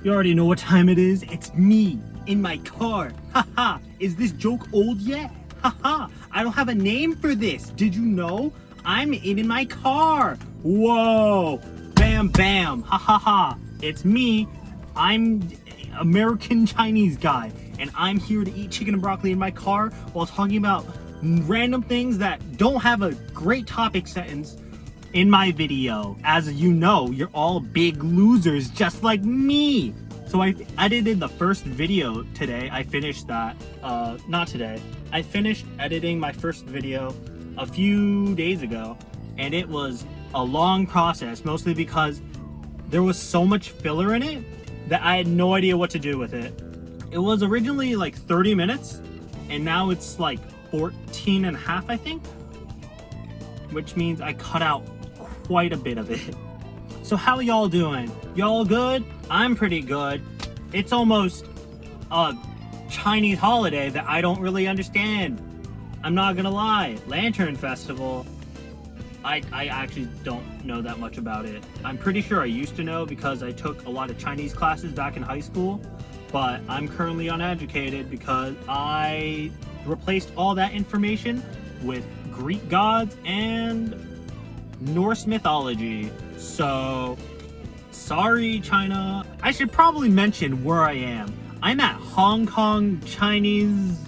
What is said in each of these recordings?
You already know what time it is. It's me in my car. Haha. Is this joke old yet? Haha. I don't have a name for this. Did you know? I'm in my car. Whoa. Bam bam. Ha ha ha. It's me. I'm American Chinese guy, and I'm here to eat chicken and broccoli in my car while talking about random things that don't have a great topic sentence in my video. As you know, you're all big losers just like me. So I edited the first video today. I finished that, not today. I finished editing my first video a few days ago, and it was a long process, mostly because there was so much filler in it that I had no idea what to do with it. It was originally like 30 minutes, and now it's like 14 and a half, I think, which means I cut out quite a bit of it. So how y'all doing? Y'all good? I'm pretty good. It's almost a Chinese holiday that I don't really understand. I'm not gonna lie. Lantern Festival, I actually don't know that much about it. I'm pretty sure I used to know because I took a lot of Chinese classes back in high school, but I'm currently uneducated because I replaced all that information with Greek gods and Norse mythology. So, sorry China. I should probably mention where I am. I'm at Hong Kong Chinese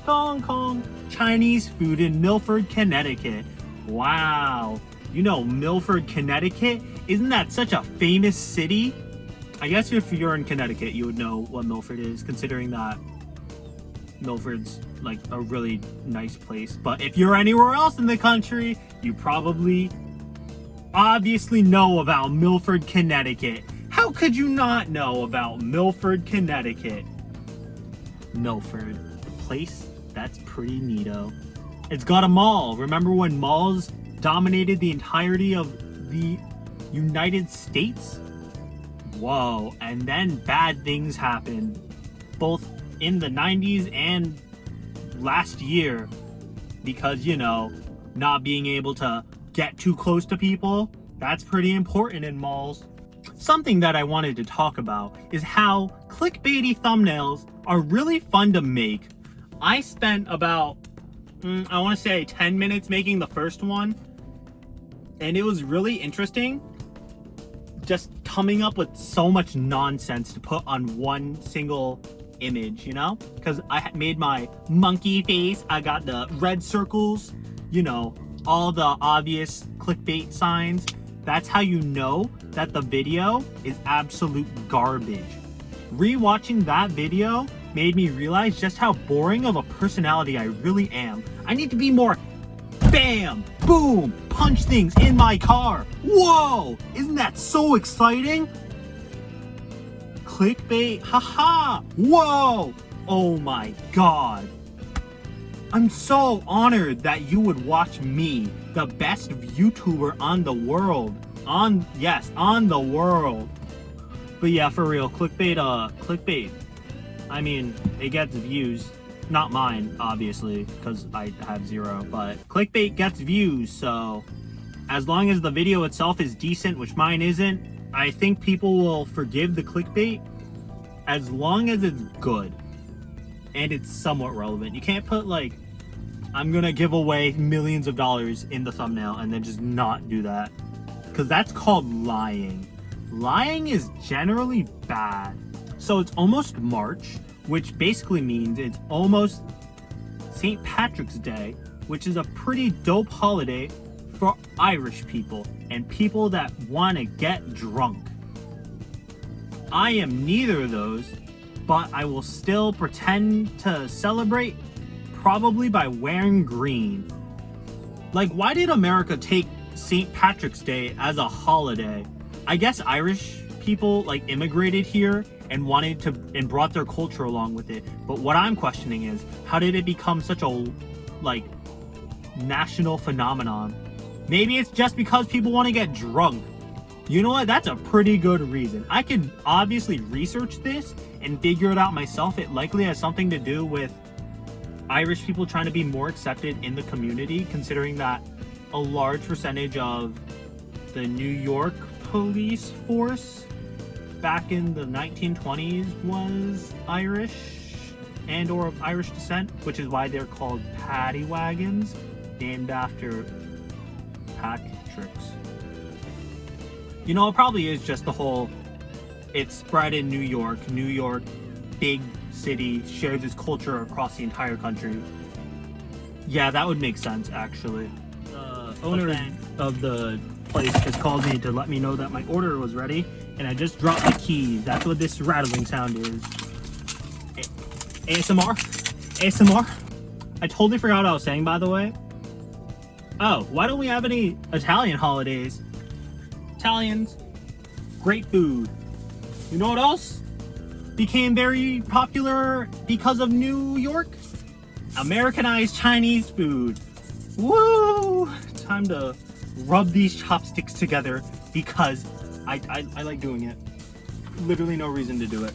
food in Milford, Connecticut. Wow. You know Milford, Connecticut? Isn't that such a famous city? I guess if you're in Connecticut, you would know what Milford is, considering that Milford's like a really nice place. But if you're anywhere else in the country, you probably obviously know about Milford, Connecticut. How could you not know about Milford, Connecticut? Milford, the place that's pretty neato. It's got a mall. Remember when malls dominated the entirety of the United States? Whoa, and then bad things happened, both in the 90s and last year, because, you know, not being able to get too close to people, that's pretty important in malls. Something that I wanted to talk about is how clickbaity thumbnails are really fun to make. I spent about, I want to say 10 minutes making the first one, and it was really interesting just coming up with so much nonsense to put on one single image, you know? Because I made my monkey face, I got the red circles, you know, all the obvious clickbait signs. That's how you know that the video is absolute garbage. Rewatching that video made me realize just how boring of a personality I really am. I need to be more bam, boom, punch things in my car. Whoa, isn't that so exciting? Clickbait, haha, whoa, oh my god. I'm so honored that you would watch me, the best YouTuber on the world. On the world. But yeah, for real, clickbait. I mean, it gets views. Not mine, obviously, because I have 0, but clickbait gets views, so as long as the video itself is decent, which mine isn't, I think people will forgive the clickbait as long as it's good and it's somewhat relevant. You can't put like, I'm gonna give away millions of dollars in the thumbnail and then just not do that, because that's called lying. Lying is generally bad. So it's almost March, which basically means it's almost St. Patrick's Day, which is a pretty dope holiday for Irish people and people that want to get drunk. I am neither of those, but I will still pretend to celebrate, probably by wearing green. Like, why did America take St. Patrick's Day as a holiday? I guess Irish people like immigrated here and wanted to and brought their culture along with it. But what I'm questioning is, how did it become such a like national phenomenon? Maybe it's just because people want to get drunk. You know what? That's a pretty good reason. I could obviously research this and figure it out myself. It likely has something to do with Irish people trying to be more accepted in the community, considering that a large percentage of the New York police force back in the 1920s was Irish and or of Irish descent, which is why they're called paddy wagons, named after Patrick's. You know, it probably is just the whole, it's spread in New York. New York, big city, shares its culture across the entire country. Yeah, that would make sense, actually. The owner of the place just called me to let me know that my order was ready, and I just dropped the keys. That's what this rattling sound is. ASMR? ASMR? I totally forgot what I was saying, by the way. Oh, why don't we have any Italian holidays? Italians, great food. You know what else became very popular because of New York? Americanized Chinese food. Woo! Time to rub these chopsticks together because I like doing it. Literally no reason to do it.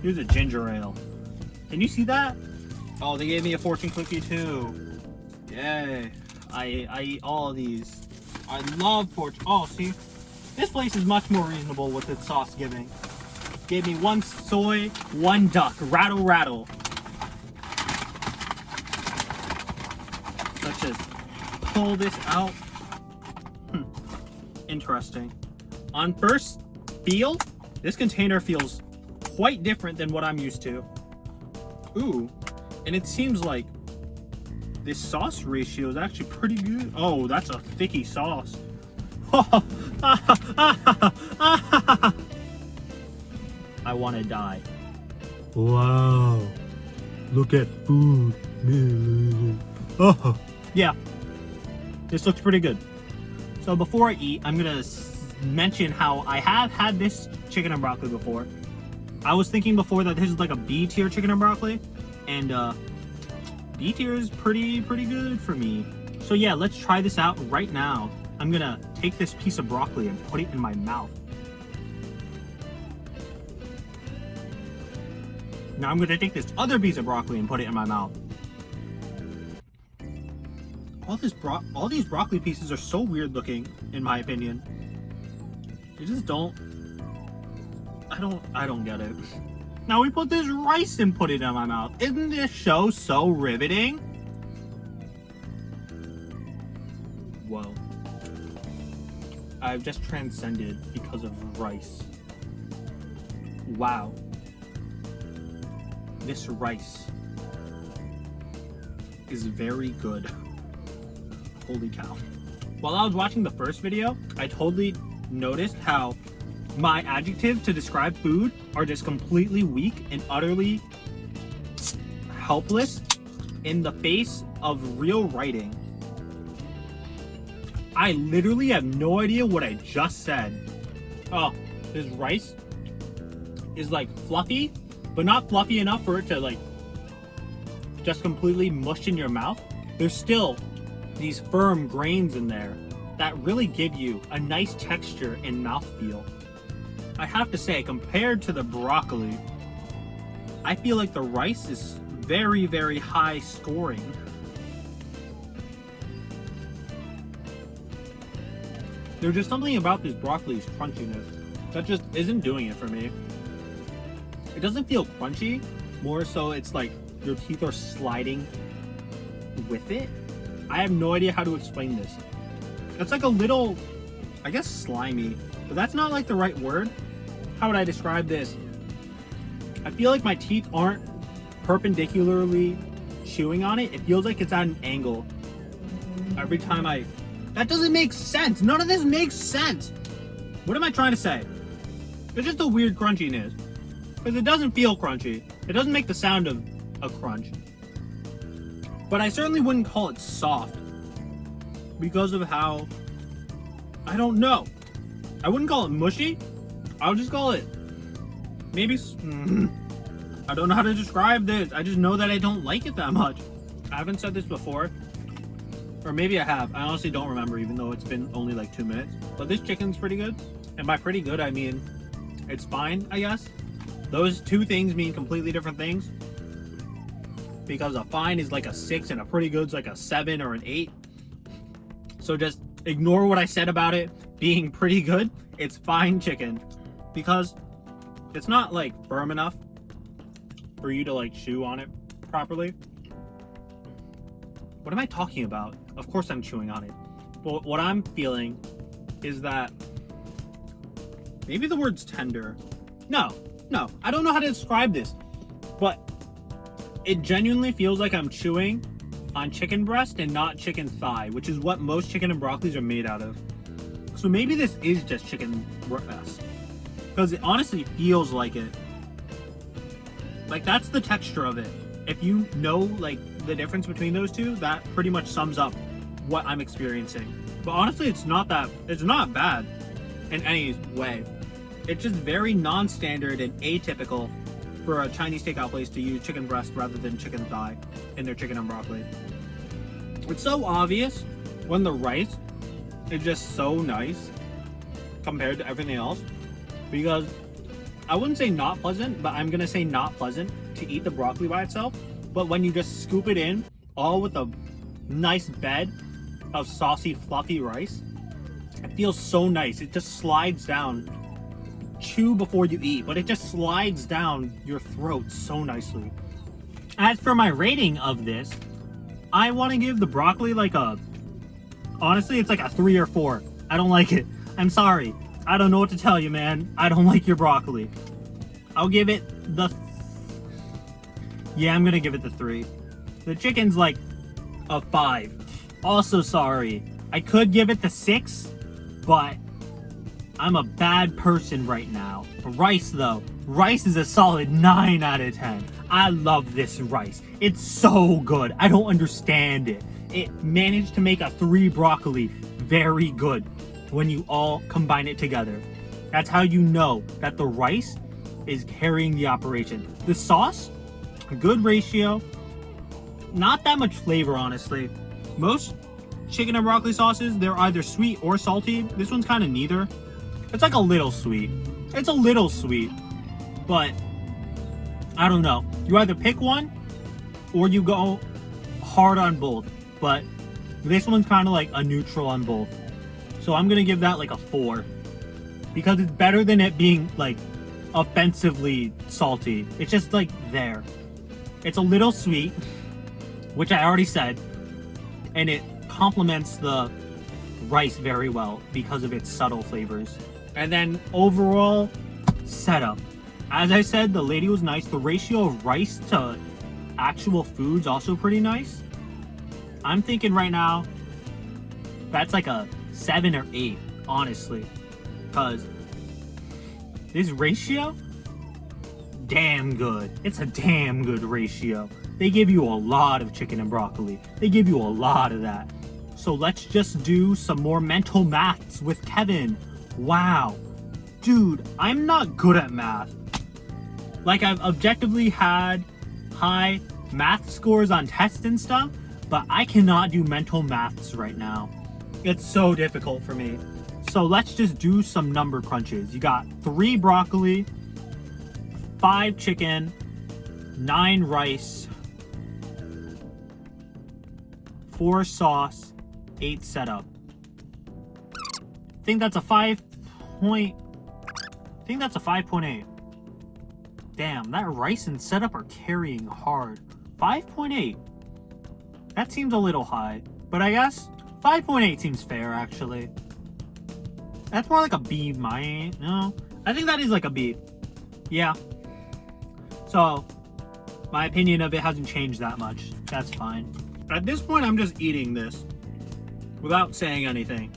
Here's a ginger ale. Can you see that? Oh, they gave me a fortune cookie too. Yay. I eat all of these. I love fortune. Oh, see? This place is much more reasonable with its sauce giving. Gave me 1 soy, 1 duck. Rattle, rattle. Let's just pull this out. Interesting. On first feel, this container feels quite different than what I'm used to. Ooh, and it seems like this sauce ratio is actually pretty good. Oh, that's a thicky sauce. I want to die. Wow, look at food. Oh, yeah, this looks pretty good. So before I eat, I'm gonna mention how I have had this chicken and broccoli before. I was thinking before that this is like a B tier chicken and broccoli, and B tier is pretty good for me. So yeah, let's try this out right now. I'm gonna take this piece of broccoli and put it in my mouth. Now I'm gonna take this other piece of broccoli and put it in my mouth. All these broccoli pieces are so weird looking, in my opinion. They just don't. I don't get it. Now we put this rice and put it in my mouth. Isn't this show so riveting? Whoa. I've just transcended because of rice. Wow. This rice is very good. Holy cow. While I was watching the first video, I totally noticed how my adjectives to describe food are just completely weak and utterly helpless in the face of real writing. I literally have no idea what I just said. Oh, this rice is like fluffy, but not fluffy enough for it to like just completely mush in your mouth. There's still these firm grains in there that really give you a nice texture and mouthfeel. I have to say, compared to the broccoli, I feel like the rice is very high scoring. There's just something about this broccoli's crunchiness that just isn't doing it for me. It doesn't feel crunchy, more so it's like your teeth are sliding with it. I have no idea how to explain this. It's like a little, I guess slimy, but that's not like the right word. How would I describe this? I feel like my teeth aren't perpendicularly chewing on it. It feels like it's at an angle every time that doesn't make sense. None of this makes sense. What am I trying to say? It's just a weird crunchiness. Because it doesn't feel crunchy. It doesn't make the sound of a crunch. But I certainly wouldn't call it soft. Because of how, I don't know. I wouldn't call it mushy. I would just call it, maybe, I don't know how to describe this. I just know that I don't like it that much. I haven't said this before. Or maybe I have. I honestly don't remember, even though it's been only like 2 minutes. But this chicken's pretty good. And by pretty good, I mean, it's fine, I guess. Those two things mean completely different things. Because a fine is like a 6 and a pretty good's like a 7 or an 8. So just ignore what I said about it being pretty good. It's fine chicken because it's not like firm enough for you to like chew on it properly. What am I talking about? Of course I'm chewing on it. But what I'm feeling is that maybe the word's tender. No, I don't know how to describe this, but it genuinely feels like I'm chewing on chicken breast and not chicken thigh, which is what most chicken and broccolis are made out of. So maybe this is just chicken breast, because it honestly feels like it. Like, that's the texture of it. If you know like the difference between those two, that pretty much sums up what I'm experiencing. But honestly, it's not bad in any way. It's just very non-standard and atypical for a Chinese takeout place to use chicken breast rather than chicken thigh in their chicken and broccoli. It's so obvious when the rice is just so nice compared to everything else, because I wouldn't say not pleasant, but I'm gonna say not pleasant to eat the broccoli by itself. But when you just scoop it in, all with a nice bed of saucy, fluffy rice, it feels so nice. It just slides down. Chew before you eat, but it just slides down your throat so nicely. As for my rating of this, I want to give the broccoli like honestly, it's like a 3 or 4. I don't like it. I'm sorry. I don't know what to tell you, man. I don't like your broccoli. I'll give it I'm gonna give it the 3. The chicken's like a 5. Also sorry. I could give it the 6, but I'm a bad person right now. Rice though. Rice is a solid 9 out of 10. I love this rice. It's so good. I don't understand it. It managed to make a 3 broccoli very good when you all combine it together. That's how you know that the rice is carrying the operation. The sauce, a good ratio. Not that much flavor, honestly. Most chicken and broccoli sauces, they're either sweet or salty. This one's kind of neither. It's like a little sweet. It's a little sweet, but I don't know. You either pick one or you go hard on both, but this one's kind of like a neutral on both. So I'm gonna give that like a 4 because it's better than it being like offensively salty. It's just like there. It's a little sweet, which I already said, and it complements the rice very well because of its subtle flavors. And then overall setup. As I said, the lady was nice. The ratio of rice to actual food's also pretty nice. I'm thinking right now that's like a 7 or 8, honestly. Because this ratio, damn good. It's a damn good ratio. They give you a lot of chicken and broccoli. They give you a lot of that. So let's just do some more mental maths with Kevin. Wow. Dude, I'm not good at math. Like, I've objectively had high math scores on tests and stuff, but I cannot do mental maths right now. It's so difficult for me. So let's just do some number crunches. You got 3 broccoli, 5 chicken, 9 rice, 4 sauce, 8 setup. I think that's a 5.8. Damn, that rice and setup are carrying hard. 5.8. That seems a little high, but I guess 5.8 seems fair, actually. That's more like a B minus. No, I think that is like a B. Yeah. So, my opinion of it hasn't changed that much. That's fine. At this point, I'm just eating this without saying anything.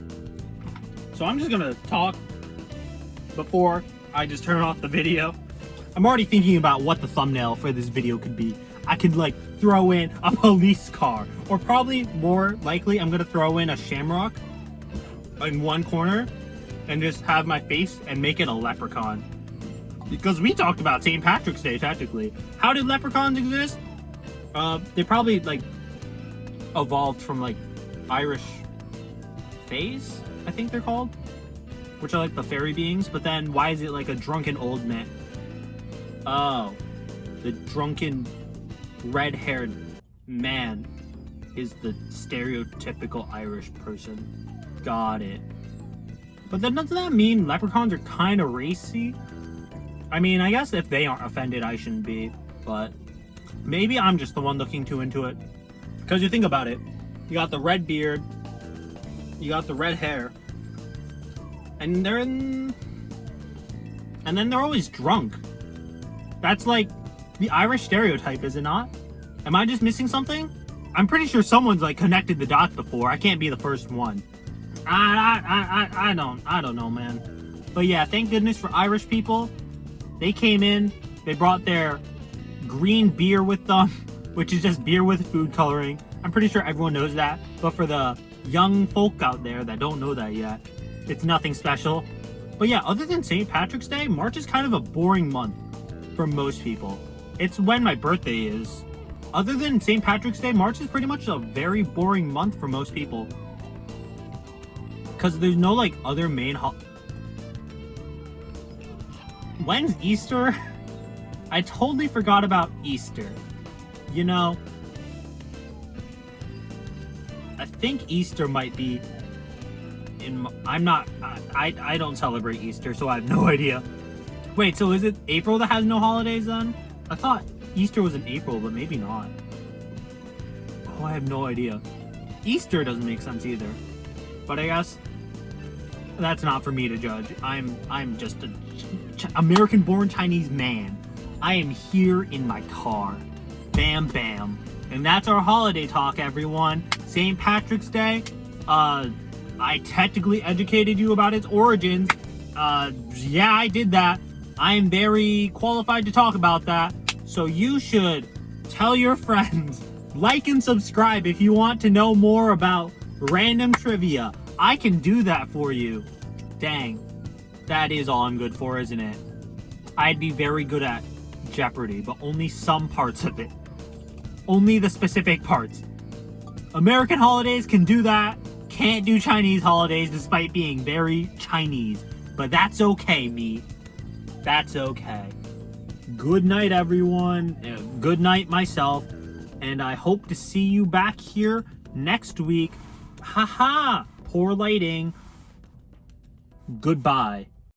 So I'm just gonna talk before I just turn off the video. I'm already thinking about what the thumbnail for this video could be. I could like throw in a police car, or probably more likely I'm gonna throw in a shamrock in one corner and just have my face and make it a leprechaun. Because we talked about St. Patrick's Day technically. How did leprechauns exist? They probably like evolved from like Irish fays, I think they're called, which are like the fairy beings. But then why is it like a drunken old man? Oh, the drunken red-haired man is the stereotypical Irish person. Got it. But then doesn't that mean leprechauns are kind of racy? I mean, I guess if they aren't offended, I shouldn't be. But maybe I'm just the one looking too into it. Because you think about it. You got the red beard. You got the red hair. And then they're always drunk. That's like the Irish stereotype, is it not? Am I just missing something? I'm pretty sure someone's like connected the dots before. I can't be the first one. I don't know, man. But yeah, thank goodness for Irish people. They came in, they brought their green beer with them, which is just beer with food coloring. I'm pretty sure everyone knows that. But for the young folk out there that don't know that yet, it's nothing special. But yeah, other than St. Patrick's Day, March is kind of a boring month for most people. It's when my birthday is. Other than St. Patrick's Day, March is pretty much a very boring month for most people. Because there's no like other main When's Easter? I totally forgot about Easter. You know, I think Easter might be in. I don't celebrate Easter, so I have no idea. Wait, so is it April that has no holidays then? I thought Easter was in April, but maybe not. Oh, I have no idea. Easter doesn't make sense either. But I guess that's not for me to judge. I'm just a American-born Chinese man. I am here in my car. Bam, bam. And that's our holiday talk, everyone. St. Patrick's Day. I technically educated you about its origins. Yeah, I did that. I am very qualified to talk about that. So you should tell your friends. Like and subscribe if you want to know more about random trivia. I can do that for you. Dang. That is all I'm good for, isn't it? I'd be very good at Jeopardy, but only some parts of it. Only the specific parts. American holidays can do that. Can't do Chinese holidays despite being very Chinese. But that's okay, me. That's okay. Good night, everyone. Good night, myself. And I hope to see you back here next week. Haha! Poor lighting. Goodbye.